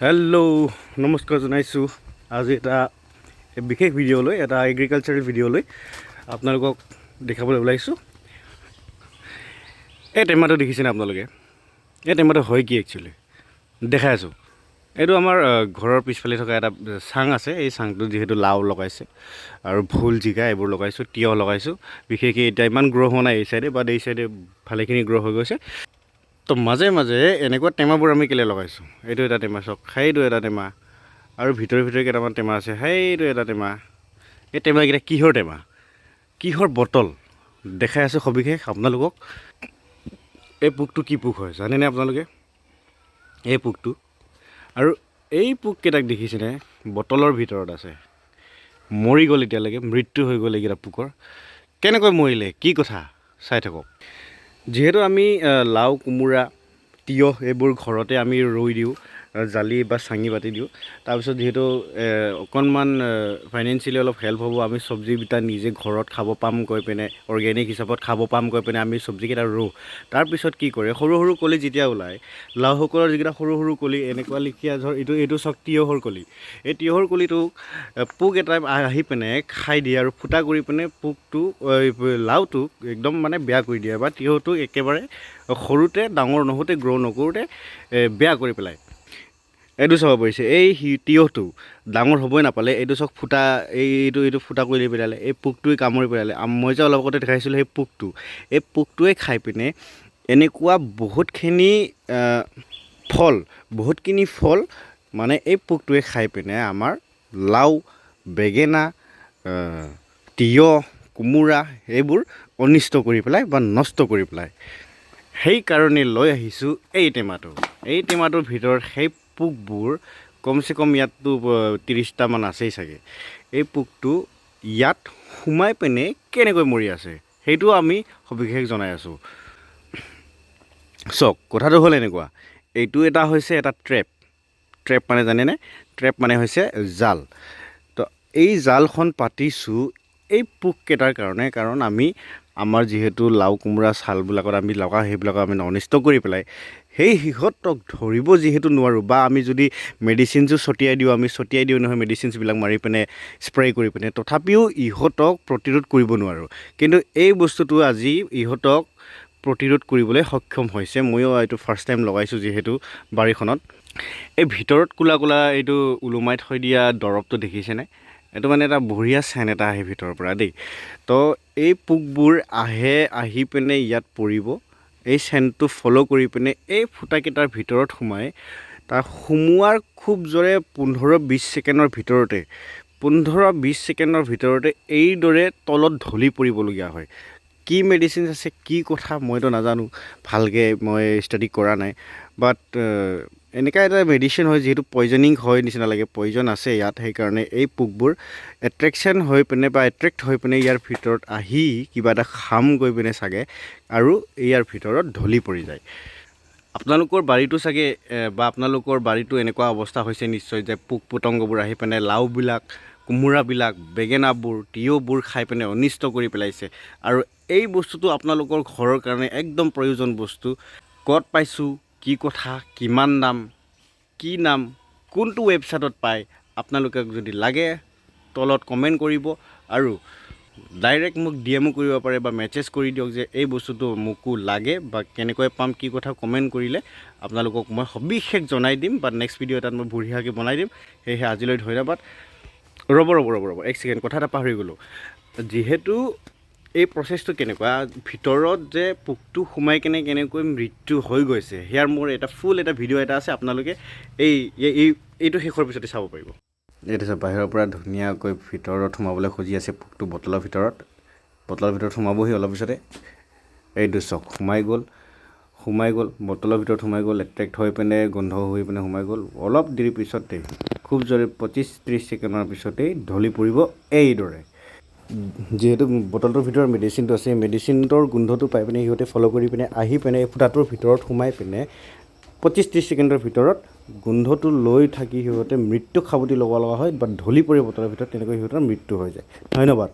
Hello' নমস্কাৰ জনাইছোঁ। আজি এটা বিশেষ ভিডিঅ'লৈ এটা এগ্ৰিকালচাৰেল ভিডিঅ'লৈ আপোনালোকক দেখাবলৈ ওলাইছোঁ। এই টেমাটো দেখিছেনে আপোনালোকে? এই টেমাটো হয় কি একচুৱেলি দেখাই আছোঁ। এইটো আমাৰ ঘৰৰ পিছফালে থকা এটা চাং আছে। এই চাংটো যিহেতু লাও লগাইছে আৰু ভোল জিকা এইবোৰ লগাইছোঁ, তিয়ঁহ লগাইছোঁ। বিশেষকৈ এতিয়া ইমান গ্ৰ' হোৱা নাই এই চাইডে, বাট এই চাইডে ভালেখিনি গ্ৰ' হৈ গৈছে। তো মাজে মাজে এনেকুৱা টেমাবোৰ আমি কেলৈ লগাইছোঁ? এইটো এটা টেমা চাওক, সেইটো এটা টেমা, আৰু ভিতৰে ভিতৰে কেইটামান টেমা আছে, সেইটো এটা টেমা। এই টেমাকেইটা কিহৰ টেমা, কিহৰ বটল দেখাই আছোঁ সবিশেষ আপোনালোকক। এই পোকটো কি পোক হয় জানেনে আপোনালোকে? এই পোকটো, আৰু এই পোককেইটাক দেখিছেনে বটলৰ ভিতৰত আছে, মৰি গ'ল এতিয়ালৈকে, মৃত্যু হৈ গ'ল এইকেইটা পোকৰ। কেনেকৈ মৰিলে কি কথা চাই থাকক। যিহেতু আমি লাও, কোমোৰা, তিয়ঁহ এইবোৰ ঘৰতে আমি ৰুই দিওঁ, জালি বা চাঙি পাতি দিওঁ। তাৰপিছত যিহেতু অকণমান ফাইনেন্সিয়েলি অলপ হেল্প হ'ব, আমি চব্জিকেইটা নিজে ঘৰত খাব পাম কৈ পিনে, অৰ্গেনিক হিচাপত খাব পাম কৈ পিনে আমি চব্জিকেইটা ৰুওঁ। তাৰপিছত কি কৰে, সৰু সৰু কলি যেতিয়া ওলায়, লাওসকলৰ যিকেইটা সৰু সৰু কলি এনেকুৱা লিখীয়া, ধৰ এইটো চাওক তিয়ঁহৰ কলি। এই তিয়ঁহৰ কলিটোক পোক এটাই আহি পিনে খাই দিয়ে আৰু ফুটা কৰি পিনে পোকটো লাওটোক একদম মানে বেয়া কৰি দিয়ে, বা তিয়ঁহটো একেবাৰে সৰুতে ডাঙৰ নহওঁতে গ্ৰ' নকৰোঁতে বেয়া কৰি পেলায়। এইটো চাব পাৰিছে, এই তিয়ঁহটো ডাঙৰ হ'বই নাপালে, এইটো চাওক ফুটা, এইটো ফুটা কৰি পেলালে, এই পোকটোৱে কামুৰি পেলালে। মই যে অলপ আগতে দেখাইছিলোঁ সেই পোকটো, এই পোকটোৱে খাই পিনে এনেকুৱা বহুতখিনি ফল মানে এই পোকটোৱে খাই পিনে আমাৰ লাও, বেঙেনা, তিয়ঁহ, কোমোৰা এইবোৰ অনিষ্ট কৰি পেলাই বা নষ্ট কৰি পেলায়। সেইকাৰণে লৈ আহিছোঁ এই টেমাটো। এই টেমাটোৰ ভিতৰত সেই পোকবোৰ কমচে কম ইয়াততো 30টামান আছেই চাগে। এই পোকটো ইয়াত সোমাই পিনে কেনেকৈ মৰি আছে সেইটো আমি সবিশেষ জনাই আছোঁ। চাওক, কথাটো হ'ল এনেকুৱা, এইটো এটা হৈছে এটা ট্ৰেপ মানে জানেনে? ট্ৰেপ মানে হৈছে জাল। তো এই জালখন পাতিছোঁ এই পোককেইটাৰ কাৰণে, কাৰণ আমাৰ যিহেতু লাও, কোমোৰা ছালবিলাকত আমি লগাওঁ, সেইবিলাকক আমি অনিষ্ট কৰি পেলাই সেই সিহঁতক ধৰিব যিহেতু নোৱাৰোঁ, বা আমি যদি মেডিচিনছো ছটিয়াই দিওঁ নহয়, মেডিচিনছবিলাক মাৰি পিনে স্প্ৰে কৰি পিনে, তথাপিও ইহঁতক প্ৰতিৰোধ কৰিব নোৱাৰোঁ। কিন্তু এই বস্তুটো আজি ইহঁতক প্ৰতিৰোধ কৰিবলৈ সক্ষম হৈছে। ময়ো এইটো ফাৰ্ষ্ট টাইম লগাইছোঁ যিহেতু বাৰীখনত। এই ভিতৰত কোলা কোলা এইটো ওলোমাই থৈ দিয়া দৰৱটো দেখিছেনে? এইটো মানে এটা বঢ়িয়া চেন এটা আহে ভিতৰৰ পৰা দেই। তো এই পোকবোৰ আহি পিনে ইয়াত পৰিব, এই চেনটো ফ'ল' কৰি পিনে এই ফুটাকেইটাৰ ভিতৰত সোমাই, তাৰ সোমোৱাৰ খুব জোৰে 15-20 ছেকেণ্ডৰ ভিতৰতে এইদৰে তলত ঢলি পৰিবলগীয়া হয়। কি মেডিচিন আছে, কি কথা মইতো নাজানো, ভালকৈ মই ষ্টাডি কৰা নাই, বাট এনেকুৱা এটা মেডিচিন হয় যিহেতু পয়জনিং হয় নিচিনা লাগে, পয়জন আছে ইয়াত। সেইকাৰণে এই পোকবোৰ এট্ৰেক্ট হৈ পিনে ইয়াৰ ভিতৰত আহি কিবা এটা খাম গৈ পিনে চাগে, আৰু ইয়াৰ ভিতৰত ঢলি পৰি যায়। আপোনালোকৰ বাৰীটো চাগে বা আপোনালোকৰ বাৰীটো এনেকুৱা অৱস্থা হৈছে নিশ্চয় যে পোক পতংগবোৰ আহি পিনে লাওবিলাক, কোমোৰাবিলাক, বেঙেনাবোৰ, তিয়ঁহবোৰ খাই পিনে অনিষ্ট কৰি পেলাইছে। আৰু এই বস্তুটো আপোনালোকৰ ঘৰৰ কাৰণে একদম প্ৰয়োজন বস্তু। ক'ত পাইছোঁ, কি কথা, কিমান দাম, কি নাম, কোনটো ৱেবছাইটত পায়, আপোনালোকক যদি লাগে তলত কমেণ্ট কৰিব, আৰু ডাইৰেক্ট মোক DM কৰিব পাৰে বা মেছেজ কৰি দিয়ক যে এই বস্তুটো মোকো লাগে, বা কেনেকৈ পাম, কি কথা কমেণ্ট কৰিলে আপোনালোকক মই সবিশেষ জনাই দিম, বা নেক্সট ভিডিঅ' এটাত মই বঢ়িয়াকৈ বনাই দিম। সেয়েহে আজিলৈ ধন্যবাদ। ৰ'ব, এক ছেকেণ্ড, কথা এটা পাহৰি গ'লোঁ। যিহেতু এই প্ৰচেছটো কেনেকুৱা, ভিতৰত যে পোকটো সোমাই কেনে কেনেকৈ মৃত্যু হৈ গৈছে, সেয়াৰ মোৰ ফুল এটা ভিডিঅ' এটা আছে, আপোনালোকে এইটো শেষৰ পিছতে চাব পাৰিব। এইটো চাওক, বাহিৰৰ পৰা ধুনীয়াকৈ ভিতৰত সোমাবলৈ খুজি আছে পোকটো, বটলৰ ভিতৰত সোমাবহি অলপ পিছতে। এইটো চাওক, সোমাই গ'ল, বটলৰ ভিতৰত সোমাই গ'ল, এট্ৰেক্ট হৈ পিনে গোন্ধ হৈ পিনে সোমাই গ'ল। অলপ দেৰি পিছতেই, খুব জোৰে 25-30 ছেকেণ্ডৰ পিছতেই ঢলি পৰিব এইদৰে। যিহেতু বটলটোৰ ভিতৰত মেডিচিনটো আছে, মেডিচিনটোৰ গোন্ধটো পাই পিনে সিহঁতে ফ'ল' কৰি পিনে আহি পিনে এই ফুটাটোৰ ভিতৰত সোমাই পিনে 25-30 ছেকেণ্ডৰ ভিতৰত গোন্ধটো লৈ থাকি সিহঁতে মৃত্যুক সাৱটি ল'ব লগা হয়, বা ঢলি পৰি বটলৰ ভিতৰত, তেনেকৈ সিহঁতৰ মৃত্যু হৈ যায়। ধন্যবাদ।